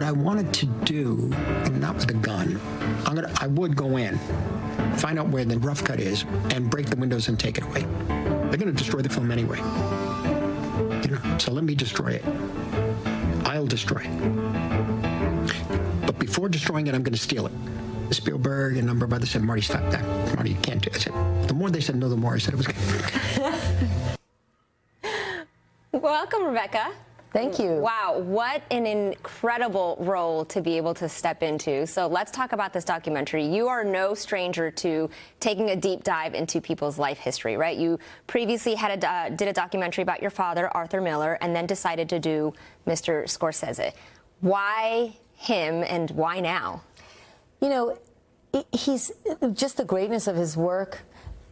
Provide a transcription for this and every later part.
what I wanted to do, and not with a gun, I would go in, find out where the rough cut is, and break the windows and take it away. They're going to destroy the film anyway. So let me destroy it. I'll destroy it. But before destroying it, I'm going to steal it. Spielberg and a number of others said, Marty, stop that. Marty, you can't do it. I said, the more they said no, the more I said it was good. Welcome, Rebecca. Thank you. Wow, what an incredible role to be able to step into. So let's talk about this documentary. You are no stranger to taking a deep dive into people's life history, right? You previously did a documentary about your father, Arthur Miller, and then decided to do Mr. Scorsese. Why him and why now? You know, he's just the greatness of his work,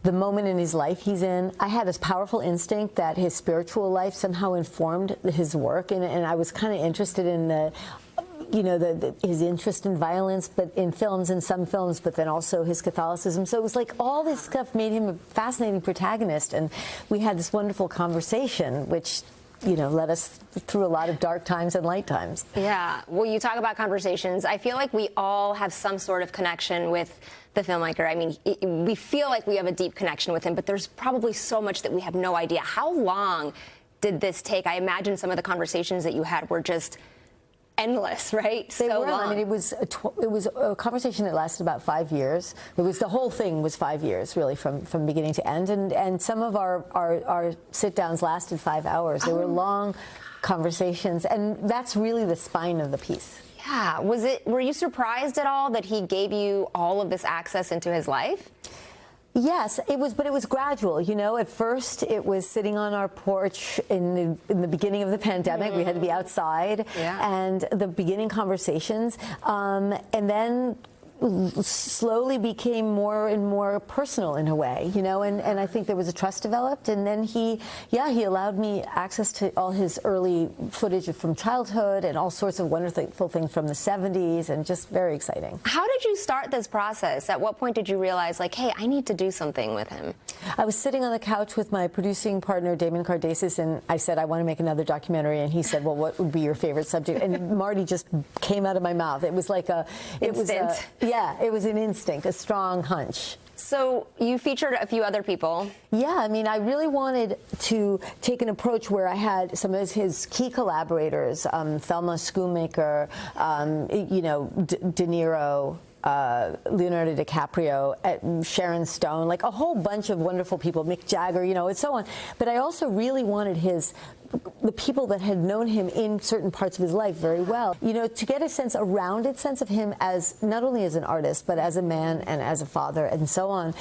the moment in his life he's in. I had this powerful instinct that his spiritual life somehow informed his work, and I was kind of interested in his interest in violence, but in films, in some films, but then also his Catholicism. So it was like all this stuff made him a fascinating protagonist, and we had this wonderful conversation, which led us through a lot of dark times and light times. Yeah. Well, you talk about conversations. I feel like we all have some sort of connection with the filmmaker. I mean, we feel like we have a deep connection with him, but there's probably so much that we have no idea. How long did this take? I imagine some of the conversations that you had were just endless, right? They were. Long. I mean, it was a conversation that lasted about 5 years. The whole thing was 5 years, really, from beginning to end. And some of our sit downs lasted 5 hours. They were long conversations, and that's really the spine of the piece. Yeah. Were you surprised at all that he gave you all of this access into his life? Yes, but it was gradual. At first it was sitting on our porch in the beginning of the pandemic. We had to be outside, and the beginning conversations, and then slowly became more and more personal in a way, and I think there was a trust developed, and then he allowed me access to all his early footage from childhood and all sorts of wonderful things from the 70s, and just very exciting. How did you start this process? At what point did you realize, like, hey, I need to do something with him? I was sitting on the couch with my producing partner, Damon Cardesis, and I said, I want to make another documentary, and he said, well, what would be your favorite subject? And Marty just came out of my mouth. It was like it was an instinct, a strong hunch. So you featured a few other people. Yeah, I mean, I really wanted to take an approach where I had some of his key collaborators, Thelma Schoonmaker, De Niro, Leonardo DiCaprio, Sharon Stone, like a whole bunch of wonderful people, Mick Jagger, and so on. But I also really wanted the people that had known him in certain parts of his life very well, to get a rounded sense of him as not only as an artist, but as a man and as a father and so on.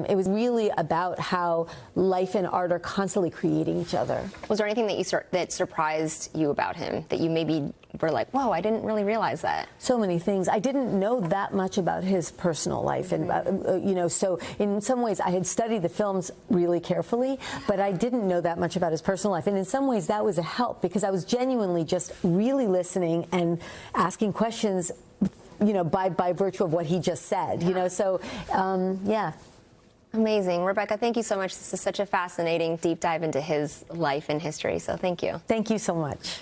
It was really about how life and art are constantly creating each other. Was there anything that surprised you about him, that you maybe were like, whoa, I didn't really realize that? So many things. I didn't know that much about his personal life, and so in some ways I had studied the films really carefully, but I didn't know that much about his personal life, and in some ways that was a help, because I was genuinely just really listening and asking questions, by virtue of what he just said, so yeah. Amazing. Rebecca, thank you so much. This is such a fascinating deep dive into his life and history, so thank you. Thank you so much.